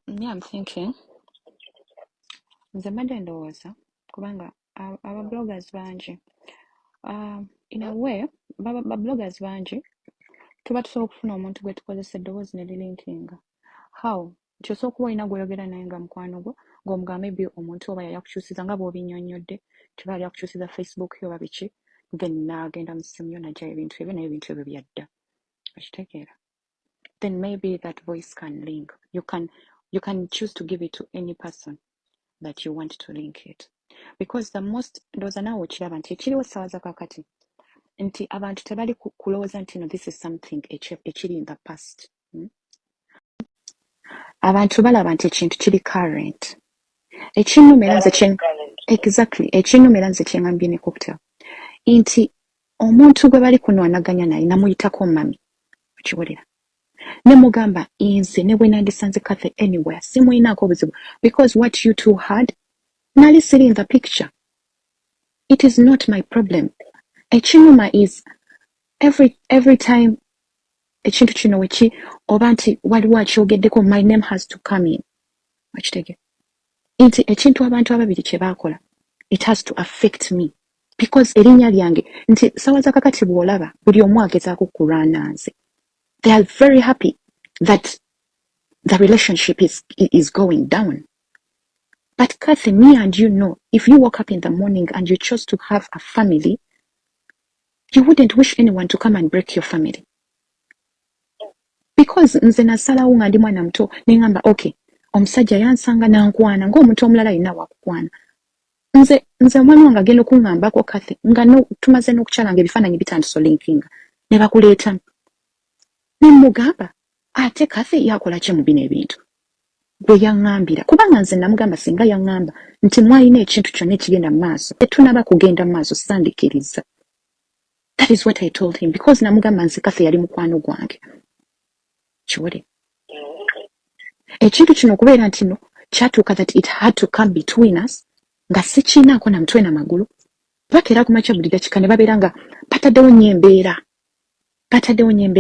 Me, I'm thinking, nze mbadde ndowooza kubanga aba bloggers bangi in a way ba bloggers bangi tuba tusobola okufuna omuntu gwe tukozesa eddoboozi ne lilinkinga. How? Nti osobola okuba olina gw'oyogera naye nga mukwano gwo ng'omugamba maybe omuntu oba yali akukyusiza nga bw'obinnyonnyodde kiba yali akukyusiza Facebook yo oba biki, then n'agenda mu ssimu yo n'aggyayo ebintu ebyo naye ebintu ebyo byadda. Okitegeera? Then maybe that voice can link. You can choose to give it to any person that you want to link it. Because the most, ndowooza naawe okiraba nti ekiriwo essaawa za kakati nti abantu tebali kulowooza nti no this is something ekiri in the past. Abantu balaba nti ekintu kiri current. Ekinnumira nze exactly ekinnumira nze kye ngambye ne cocktail nti omuntu gwe bali kunwanaganya naye namuyitako mami okiwulira ne mugamba nze ne bwe nandisanze Kathy anywhere simuyinaako buzibu because what you two had nali siri in the picture. It is not my problem. Ekinnuma is every time ekintu kino weki oba nti waliwo akyogeddeko my name has to come in. Okitegeera nti ekintu abantu ababiri kye baakola it has to affect me because erinnya lyange nti ssaawa za kakati bw'olaba buli omu agezaako kulwana nze. They are very happy that the relationship is going down. But Kathy, me and you know, if you woke up in the morning and you chose to have a family, you wouldn't wish anyone to come and break your family. Because nze nasalawo nga ndi mwana muto nengamba okay omusajja yansanga nankwana ng'omuntu omulala yina wakukwana nze omwana wange agenda okuŋŋambako Kathy nga no tumaze n'okukyalanga ebifaananyi bitandise linkinga ne bakuleeta ne mugamba ate Kathy yakola ki mu bino ebintu bwe yaŋŋambira kubanga nze namugamba singa yaŋŋamba nti mwalina ekintu kyonna ekigenda mu maaso tetunaba kugenda mu maaso sandikiriza. That is what I told him because namugamba nze Kathy yali mukwano gwange. Kiwuli ekintu kino okubeera nti no kyatuuka that it had to come between us nga sikiinaako na mutwe n'amagulu bakeera ku makya buli dakika ne babeera nga bataddewo nnyo embeera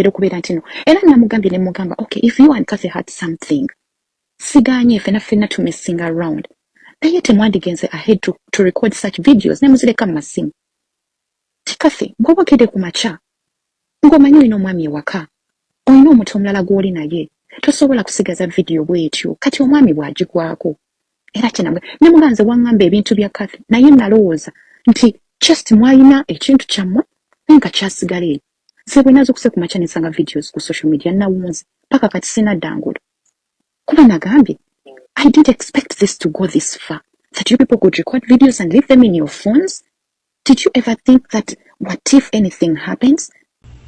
okubeera nti no era namugambye ne mugamba okay if you and Kathy had something siganye ffenna to messing around naye temwandigenze ahead to record such videos ne muzireka mu masimu ti Kathy bw'obogedde ku makya ng'omanyi olina omwami ewaka olina omuntu omulala gw'oli naye tosobola kusigaza video bw'etyo kati omwami bw'agigwako era kyenabwe ne muganze waŋŋamba ebintu bya Kathy naye nalowooza nti just mwalina ekintu kyammwe naye nga kyasigala eyo nze bwe nazuukuse ku makya nsanga videos ku social media nawunze paka kati sinaddangulo kuba nagambye I didn't expect this to go this far that you people could record videos and leave them in your phones. Did you ever think that what if anything happens?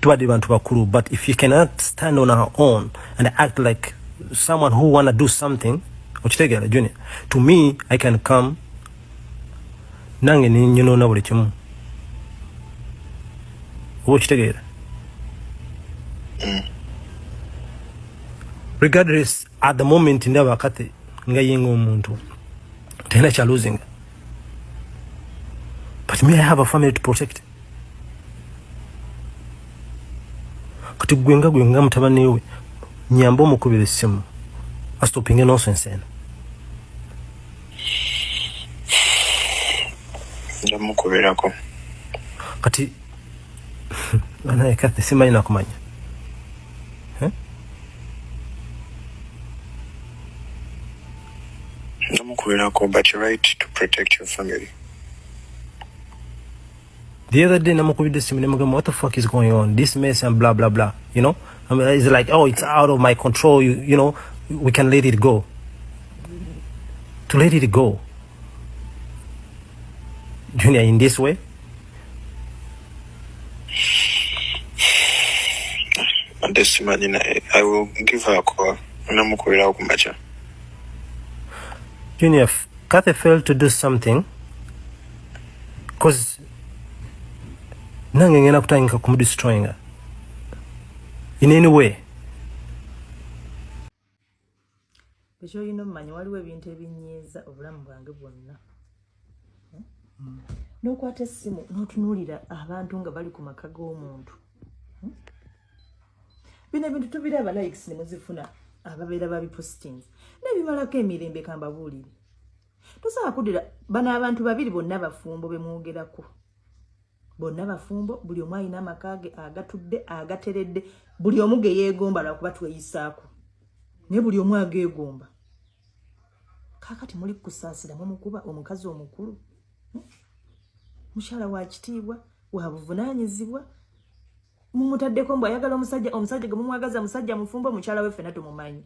But if you cannot stand on our own and act like someone who wanna do something, Junior, to me, I can come. Nange ni na buli kimu. Regardless, at the moment ndaba Kathy nga yenga omuntu tena cha losing. But me, I have a family to protect. Kati gwenga mutabani we nyamba omukubira essimu astopinge nonsense eno ndamukubirako kati banaye Kathy simanyi nakumanya ndamukubirako but you're right to protect your family. The other day, what the fuck is going on? This mess and blah, blah, blah. You know? I mean, it's like, oh, it's out of my control. You know, we can let it go. To let it go. Junior, in this way? I will give her a call. Junior, Kathy failed to do something because nange ngena kutandika kumudestroyinga in any way. Ekyo olina omumanyi waliwo ebintu ebinyiiza obulamu bwange bwonna. N'okwata essimu n'otunuulira abantu nga bali ku maka g'omuntu. Bino ebintu tubiraba likes ne muzifuna ababeera babi postings nebimalako emirembe kambabuulire tosobola kuddira bano abantu babiri bonna bafumbo bemwogerako bonna bafumbo buli omu alina amaka ge agatudde agateredde buli omu ge yeegomba lwakuba tweyisaako naye buli omu ageegomba kaakati muli kusaasira mumukuba omukazi omukulu mukyala wa kitiibwa wa buvunaanyizibwa mumutaddeko mbu ayagala omusajja ge mumwagaza musajja mufumbo mukyala we ffenna tumumanyi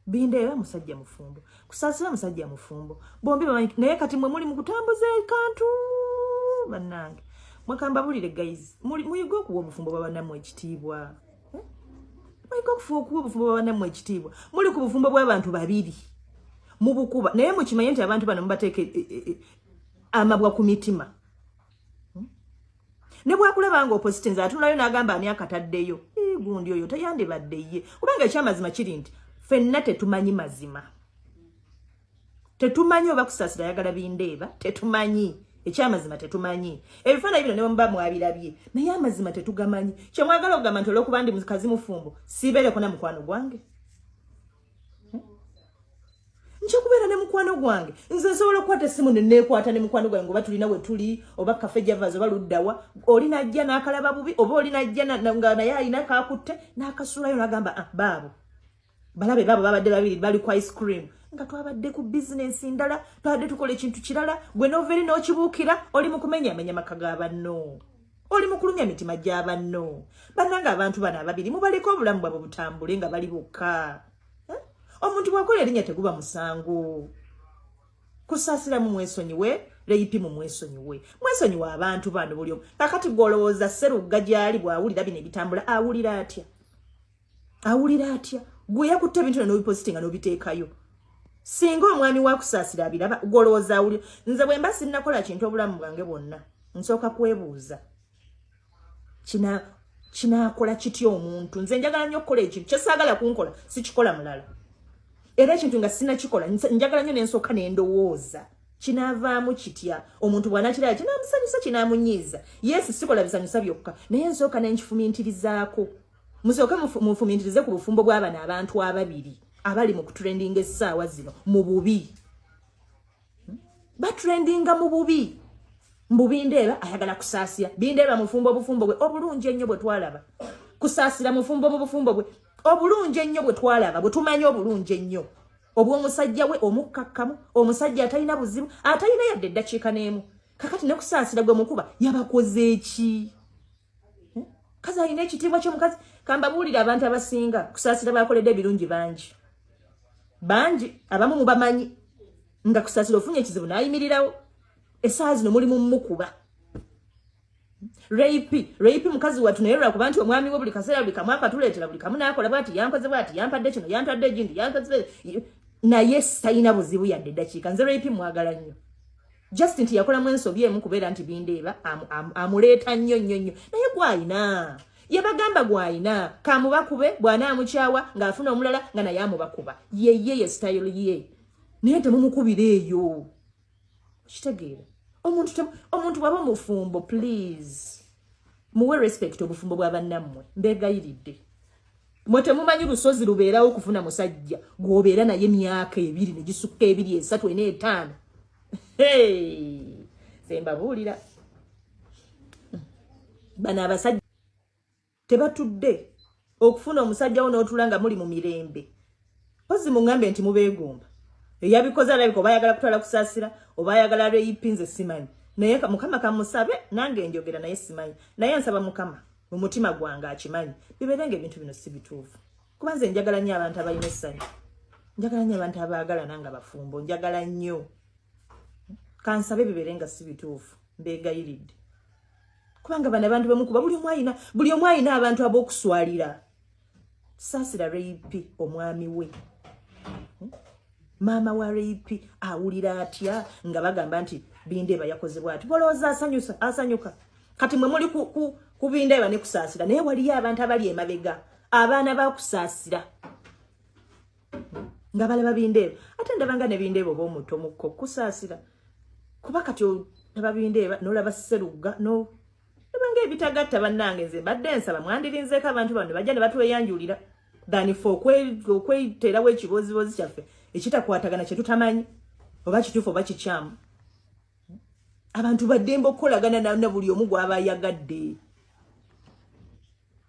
Bindeeba musajja mufumbo kusaasira musajja mufumbo bombi bamanyi naye kati mwe muli mu kutambuza ekantu bannange mwakambabulire guys muyiga okuwa obufumbo bw'abanammwe ekitiibwa muyiga okuwa obufumbo bw'abanammwe ekitiibwa muli ku bufumbo bw'abantu babiri mu bukuba naye mukimanye nti abantu bano mubateeke amabwa ku mitima ne bwakulaba nga oppositinza atunulayo n'agamba ani akataddeyo gundi oyo tayandibadde ye kubanga ekyamazima kiri nti ffenna tetumanyi mazima tetumanyi oba kusaasira yagala Bindeeba tetumanyi ekyamazima tetumanyi ebifaananyi bino ne muba mwabirabye naye amazima tetugamanyi kyemwagala okugamba nti olw'okuba ndi mukazi mufumbo siibeereko na mukwano gwange nkyekubeera ne mukwano gwange nze nsobola okukwata essimu neneekwata ne mukwano gwange oba tulina we tuli oba kafe javas oba luddawa oli najja n'akalaba bubi oba oli najja nga naye alina kakutte n'akasuulayo n'agamba baabo balabe baabo babadde babiri bali ku ice cream nga twabadde ku bizinensi ndala twabadde tukola ekintu kirala gwe noveeri n'okibuukira oli mu kumenyamenya maka ga banno oli mu kulumya mitima gya banno bannanga abantu bano ababiri mubaleko obulamu bwabwe butambule nga bali bokka omuntu bwakola erinnya teguba musango kusaasira mu mwesonyiwe leyipi mu mwesonyiwe abantu bano buli omu kakati gwolowooza Sserugga gyali bw'awulira bino ebitambula awulira atya gwe yakutte ebintu n'obipositinga n'obiteekayo singa omwami wa kusaasira abiraba gwolowooza awulira nze bwe mba sinnakola kintu obulamu bwange bwonna nsooka kwebuuza kinaakola kitya omuntu nze njagala nnyo okukola ekintu kyesaagala kunkola sikikola mulala era ekintu nga sinakikola njagala nnyo nensooka nendowooza kinaavaamu kitya omuntu bw'anakiraba kinaamusanyusa kinaamunyiiza yesi sikola bisanyusa byokka naye nsooka nenkifumiintirizaako musooke munfumiintirize ku bufumbo bw'abano abantu ababiri abali mu kutrendinga essaawa zino mu bubi batrendinga mu bubi mbu Bindeeba ayagala kusaasira Bindeeba mufumbo obufumbo bwe obulungi ennyo bwe twalaba kusaasira mufumbo mu bufumbo bwe obulungi ennyo bwe twalaba bwe tumanyi obulungi ennyo obw'omusajja we omukkakkamu omusajja atalina buzibu atalina yadde eddakiika n'emu kakati ne kusaasira gwe mukuba yabakoze eki kazi alina ekitiibwa ky'omukazi kambabuulira abantu abasinga kusaasira bakoledde ebirungi bangi abamu mubamanyi nga kusaasira ofunye ekizibu n'ayimirirawo essaawa zino mulimu mukuba Rape mukazi watu naye lwakuba nti omwami we buli kaseera buli kamu akatuleetera buli kamu n'akola bwati yampoze bwati yampadde kino yantwadde egindi yankoze naye talina buzibu yadde eddakiika nze Rape mwagala nnyo just nti yakolamu ensobi emu kubeera nti Bindeeba amuleeta nnyo naye gwayina yabagamba gwayina kamubakube bw'anaamukyawa ng'afuna omulala nga naye amubakuba ye style ye naye temumukubira eyo kitegeera omuntu bwaba omufumbo please muwe respect obufumbo bw'abannammwe mbeegayiridde mwe temumanyi lusozi lubeerawo okufuna musajja gw'obeera naye emyaka 2 ne gisukka 2 3 4 5 ze mbabuulira bano abasajja tebatudde okufuna omusajja wo n'otula nga muli mu mirembe pozi muŋŋambe nti mubeegomba eyabikoze alabika oba ayagala kutwala kusaasira oba ayagala Rape nze simanyi naye Mukama kamusabe nange njogera naye simanyi naye nsaba Mukama mu mutima gwange akimanyi bibeerenga ebintu bino si bituufu kuba nze njagala nnyo abantu abalina essanyu njagala nnyo abantu abaagala nanga bafumbo njagala nnyo kansabe bibeerenga si bituufu mbeegayiridde kubanga bano abantu bemukuba buli omu alina abantu ab'okuswalira saasira Rape omwami we maama wa Rape awulira atya nga bagamba nti Bindeeba yakozebwa ati bolowooza asanyuka kati mwe muli ku Bindeeba ne kusaasira naye waliyo abantu abali emabega abaana bakusaasira nga balaba Bindeeba ate ndabanga ne Bindeeba oba omuto mukko kusaasira kuba kati olaba Bindeeba n'olaba Sserugga nabanga ebitagatta bannange nze mbadde nsaba mwandirinzeeko abantu bano bajja ne batweyanjulira than for kwetera we kibozibozi kyaffe ekitakwatagana kye tutamanyi oba kituufu oba kikyamu. Abantu baddembe okukolagana na buli omu gw'abayagadde.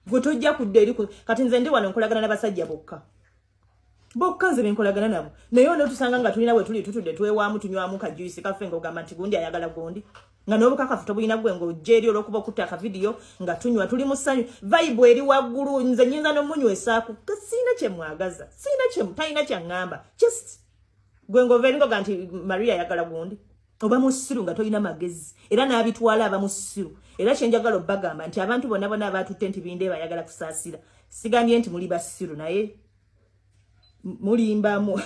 Gwe tojja kudda eri kati nze ndi wano nkolagana n'abasajja bokka nze benkolagana nabo naye ono tusanga nga tulina bwe tuli tutudde twewaamu tunywamu kajuisi kaffe ng'ogamba nti gundi ayagala gundi nga n'obukakafu tobulina gwe ng'ojja eri olw'okuba okutta akavidiyo nga tunywa tuli mu ssanyu vibe eri waggulu nze nyinza n'omunywesaaku siina kye mwagaza talina kyaŋŋamba just gwe ng'oveeringoga nti Maria ayagala gundi oba musiru nga tolina magezi era n'abitwala aba musiru era kyenjagala obbagamba nti abantu bonna abaatutte nti binde bayagala kusaasira sigambye nti muli basiru naye mulimbamu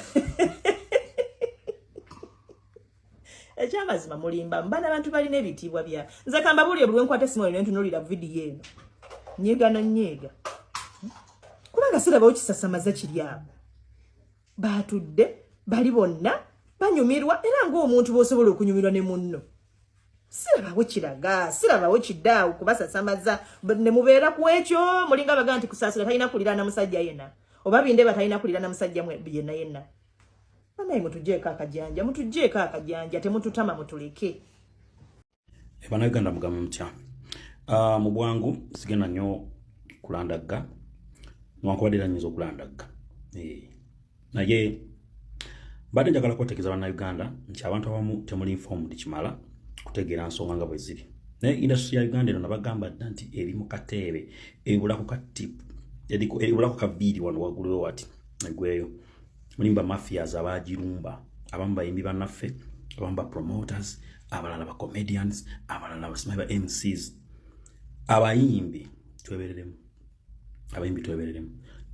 ekyamazima mulimbamu bana abantu balina ebitiibwa bya nze kamba buli buli nkwata simu ne ntunulira vidiyo eno nnyega kubanga sirabawo kisasamaza kiri abo baatudde bali bonna banyumirwa era ng'omuntu bw'osobola okunyumirwa ne munno sirabawo kiraga sirabawo kiddaawo kubasasamaza ne mubeera ku ekyo mulinga baga nti kusaasira talina kulira na musajja yenna oba binde batalina kulira na musajja yenna banaye mutugjeeko akajanja temututama mutuleke Bannayuganda mugamba mutya mu bwangu sigenda nnyo kulandagga newankubadde era nnyinza okulandagga naye mbadde njagala kwetegeeza bannayuganda nti abantu abamu temuli informed kimala kutegeera nsonga nga bwe ziri naye industry ya Uganda eno nabagamba dda nti eri mu kateebe ebulako ka tip ebulako ka vidiyo wano waggulu wati egweyo mulimba mafias abagirumba abamu bayimbi bannaffe abamu ba promoters abalala ba comedians abalala basimayi ba MCs abayimbi twebereremu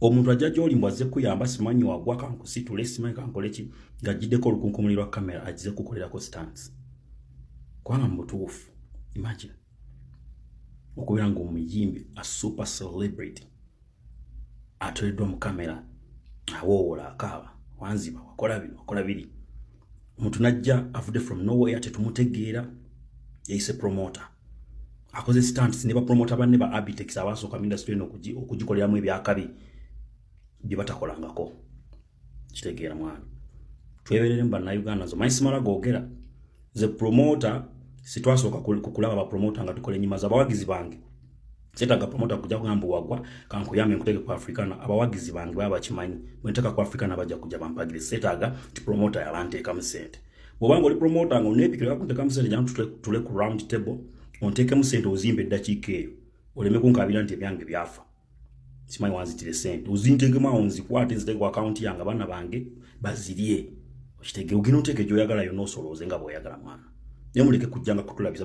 omuntu ajja gy'oli mbwazze kuyamba simanyi wagwa kankusitule simanyi kankoleki ng'agiddeko olukunkumuli lwa kamera agize kukolerako stance kubanga mu butuufu imagine okubeera ng'omuyimbi a super celebrity atoleddwa mu kamera awoowola akaaba wanziba wakola biri omuntu najja avudde from nowhere tetumutegeera yayise promoter akoze stance ne ba promoter banne ba Abitex abasooka mu industry eno okugikoleramu ebyakabi bye batakolangako kitegeera mwana tweberere mu bannayuganda zo mayisimala googera ze promoter sitwasooka kukulaba ba promoter nga tukola ennyima z'abawagizi bange setaga promoter kujja kugamba wagwa kankuyambe nkuteke ku Africana abawagizi bange baba kimanyi bwenteka ku Africana bajja kujja bampagire setaga ti promoter yalanteeka mu sente bwobanga oli promoter nga onepikira kunteka mu sente jantu tule ku round table onteke mu sente ozimbe eddakiika eyo oleme kunkabira nti ebyange byafa simanyi wanzitire sente ozintengema onzikwate nzite ku account yange abaana bange bazirye okitege ogina oteke gy'oyagala yonna osolooze nga bw'oyagala mwana naye muleke kujjanga kutulabiza